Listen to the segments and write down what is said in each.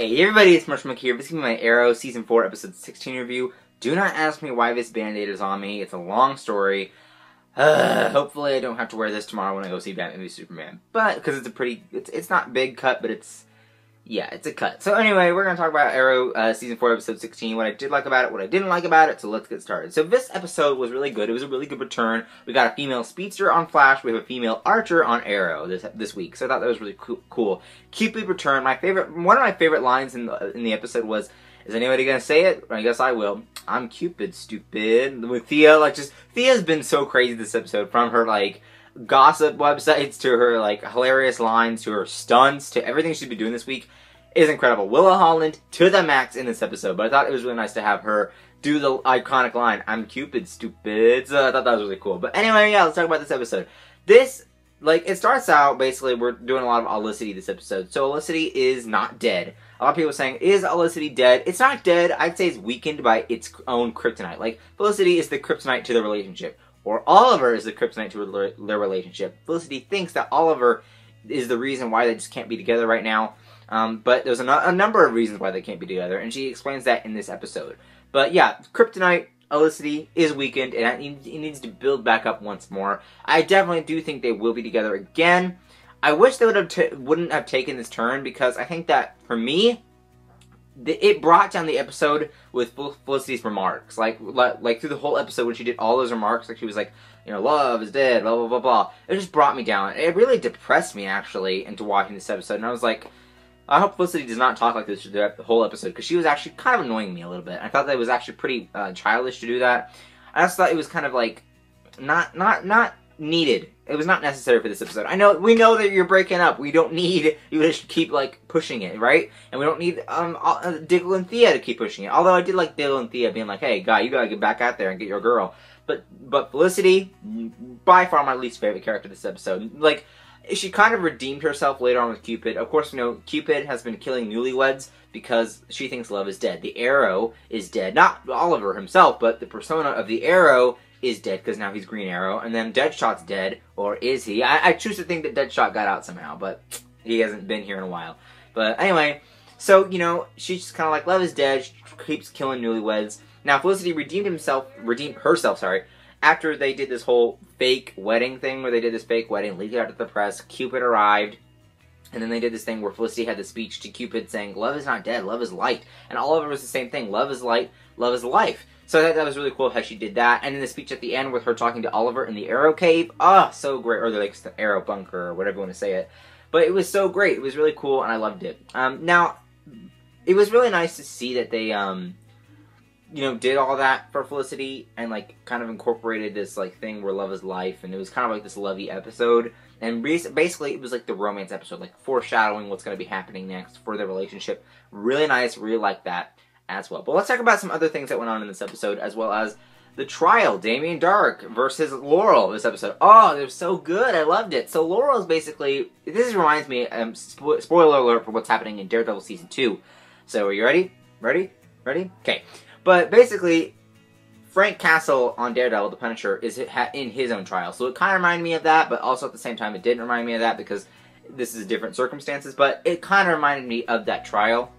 Hey everybody, it's Marshmallow here. This is my Arrow Season 4, Episode 16 review. Do not ask me why this band-aid is on me. It's a long story. Hopefully I don't have to wear this tomorrow when I go see Batman v Superman. But, because it's not a big cut, but it's a cut. So anyway, we're going to talk about Arrow Season 4, Episode 16, what I did like about it, what I didn't like about it, so let's get started. So this episode was really good. It was a really good return. We got a female speedster on Flash, we have a female archer on Arrow this week, so I thought that was really cool. Cupid returned. One of my favorite lines in the episode was, is anybody going to say it? I guess I will. I'm Cupid, stupid. With Thea, Thea's been so crazy this episode, from her, gossip websites to her hilarious lines to her stunts to everything she's been doing this week is incredible. Willa Holland to the max in this episode, but I thought it was really nice to have her do the iconic line, I'm Cupid, stupid. So I thought that was really cool. But anyway, yeah, let's talk about this episode. It starts out, basically, we're doing a lot of Felicity this episode. So Felicity is not dead. A lot of people are saying, is Felicity dead? It's not dead. I'd say it's weakened by its own kryptonite. Felicity is the kryptonite to the relationship. Or Oliver is the kryptonite to their relationship. Felicity thinks that Oliver is the reason why they just can't be together right now. But there's a number of reasons why they can't be together, and she explains that in this episode. But yeah, kryptonite, Felicity, is weakened, and it needs to build back up once more. I definitely do think they will be together again. I wish they wouldn't have taken this turn, because I think that, for me, it brought down the episode with Felicity's remarks. Like through the whole episode when she did all those remarks, she was like, love is dead, blah, blah, blah, blah. It just brought me down. It really depressed me, actually, into watching this episode. And I was like, I hope Felicity does not talk like this through the whole episode, because she was actually kind of annoying me a little bit. I thought that it was actually pretty childish to do that. I just thought it was kind of not needed. It was not necessary for this episode. We know that you're breaking up. We don't need you to keep pushing it, right? And we don't need Diggle and Thea to keep pushing it. Although I did like Diggle and Thea being like, "Hey, guy, you gotta get back out there and get your girl." But Felicity, by far my least favorite character this episode. She kind of redeemed herself later on with Cupid. Of course, Cupid has been killing newlyweds because she thinks love is dead. The Arrow is dead. Not Oliver himself, but the persona of the Arrow is dead because now he's Green Arrow. And then Deadshot's dead. Or is he? I choose to think that Deadshot got out somehow, but he hasn't been here in a while. But anyway, so, she's just kind of like, love is dead. She keeps killing newlyweds. Now, Felicity redeemed herself, after they did this whole fake wedding thing, where they did this fake wedding, leaked it out to the press. Cupid arrived, and then they did this thing where Felicity had the speech to Cupid saying, love is not dead, love is light. And all of it was the same thing, love is light, love is life. So that was really cool how she did that. And then the speech at the end with her talking to Oliver in the Arrow Cave, so great. Or the Arrow Bunker, or whatever you want to say it. But it was so great, it was really cool, and I loved it. Now, it was really nice to see that they, did all that for Felicity, and, kind of incorporated this, thing where love is life, and it was kind of this lovey episode, and basically, it was the romance episode, foreshadowing what's going to be happening next for their relationship. Really nice, really like that as well. But let's talk about some other things that went on in this episode, as well as the trial, Damian Darhk versus Laurel this episode. Oh, it was so good, I loved it. So Laurel is basically, this reminds me, spoiler alert for what's happening in Daredevil Season 2. So, are you ready? Ready? Okay. But basically, Frank Castle on Daredevil, the Punisher, is in his own trial. So it kind of reminded me of that, but also at the same time it didn't remind me of that because this is different circumstances. But it kind of reminded me of that trial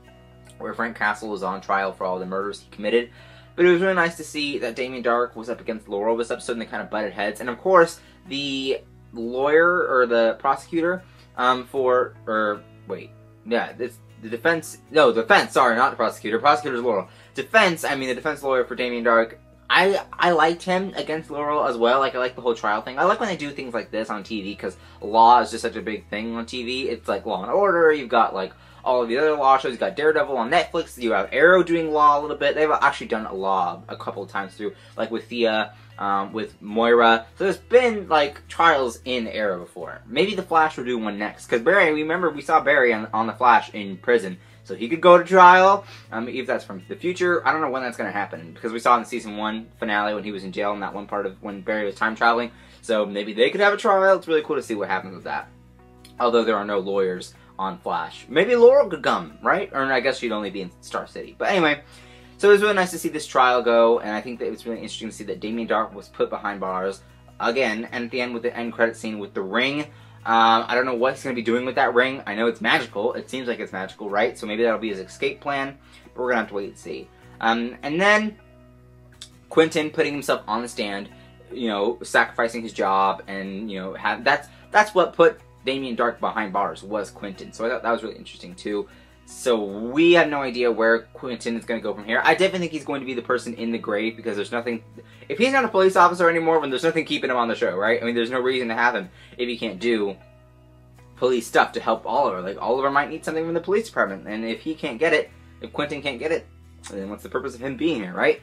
where Frank Castle was on trial for all the murders he committed. But it was really nice to see that Damian Darhk was up against Laurel this episode, and they kind of butted heads. And of course, the lawyer, or the prosecutor, the defense, sorry, not the prosecutor. Prosecutor's Laurel. The defense lawyer for Damian Darhk, I liked him against Laurel as well. I like the whole trial thing. I like when they do things like this on TV, because law is just such a big thing on TV. It's like Law and Order, you've got all of the other law shows, you've got Daredevil on Netflix, you have Arrow doing law a little bit. They've actually done law a couple of times through, with Thea, with Moira. So there's been, trials in Arrow before. Maybe The Flash will do one next, because Barry, remember, we saw Barry on The Flash in prison. So he could go to trial, if that's from the future. I don't know when that's going to happen, because we saw in the Season 1 finale when he was in jail in that one part of when Barry was time traveling. So maybe they could have a trial. It's really cool to see what happens with that. Although there are no lawyers on Flash. Maybe Laurel could come, right? Or I guess she'd only be in Star City. But anyway, so it was really nice to see this trial go, and I think that it was really interesting to see that Damian Darhk was put behind bars again, and at the end with the end credit scene with the ring. I don't know what he's going to be doing with that ring. I know it's magical. It seems like it's magical, right? So maybe that'll be his escape plan. But we're going to have to wait and see. And then Quentin putting himself on the stand, you know, sacrificing his job, and, you know, that's what put Damian Darhk behind bars, was Quentin. So I thought that was really interesting too. So we have no idea where Quentin is going to go from here. I definitely think he's going to be the person in the grave, because there's nothing... If he's not a police officer anymore, then there's nothing keeping him on the show, right? I mean, there's no reason to have him if he can't do police stuff to help Oliver. Like, Oliver might need something from the police department, and if he can't get it, if Quentin can't get it, then what's the purpose of him being here, right?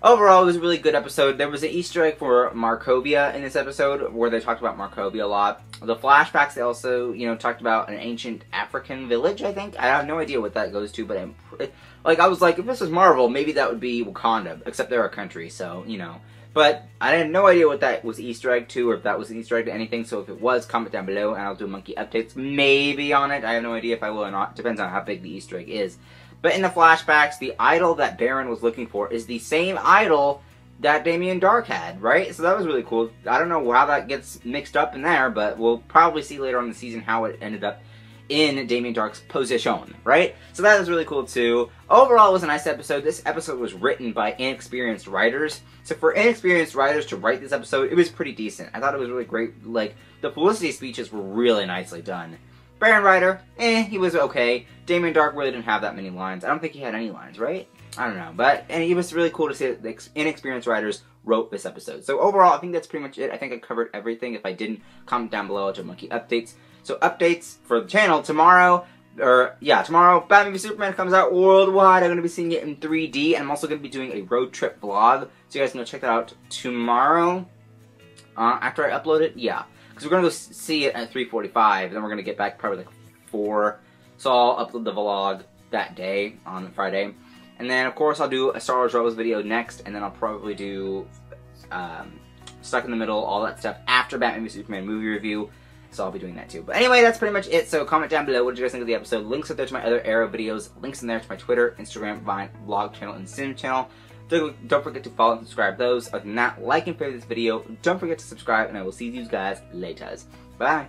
Overall, it was a really good episode. There was an Easter egg for Markovia in this episode, where they talked about Markovia a lot. The flashbacks, they also, you know, talked about an ancient African village, I think. I have no idea what that goes to, but I was like, if this was Marvel, maybe that would be Wakanda, except they're a country, so, you know. But I had no idea what that was Easter egg to, or if that was an Easter egg to anything, so if it was, comment down below, and I'll do monkey updates maybe on it. I have no idea if I will or not. Depends on how big the Easter egg is. But in the flashbacks, the idol that Baron was looking for is the same idol that Damian Darhk had, right? So that was really cool. I don't know how that gets mixed up in there, but we'll probably see later on in the season how it ended up in Damian Darhk's position, right? So that was really cool too. Overall, it was a nice episode. This episode was written by inexperienced writers. So for inexperienced writers to write this episode, it was pretty decent. I thought it was really great. Like, the Felicity speeches were really nicely done. Baron Ryder, he was okay. Damian Darhk really didn't have that many lines. I don't think he had any lines, right? I don't know. But, and it was really cool to see that the inexperienced writers wrote this episode. So overall, I think that's pretty much it. I think I covered everything. If I didn't, comment down below. I'll do monkey updates. So updates for the channel tomorrow, tomorrow, Batman v Superman comes out worldwide. I'm going to be seeing it in 3D, and I'm also going to be doing a road trip vlog. So you guys can go check that out tomorrow. After I upload it, yeah. Because we're going to go see it at 3:45, then we're going to get back probably like 4. So I'll upload the vlog that day, on Friday. And then, of course, I'll do a Star Wars Rebels video next, and then I'll probably do Stuck in the Middle, all that stuff, after Batman v Superman movie review. So I'll be doing that too. But anyway, that's pretty much it. So comment down below, what did you guys think of the episode? Links up there to my other Arrow videos. Links in there to my Twitter, Instagram, Vine, vlog channel, and Sim channel. Don't forget to follow and subscribe those. Other than that, like and favorite this video. Don't forget to subscribe, and I will see you guys later. Bye.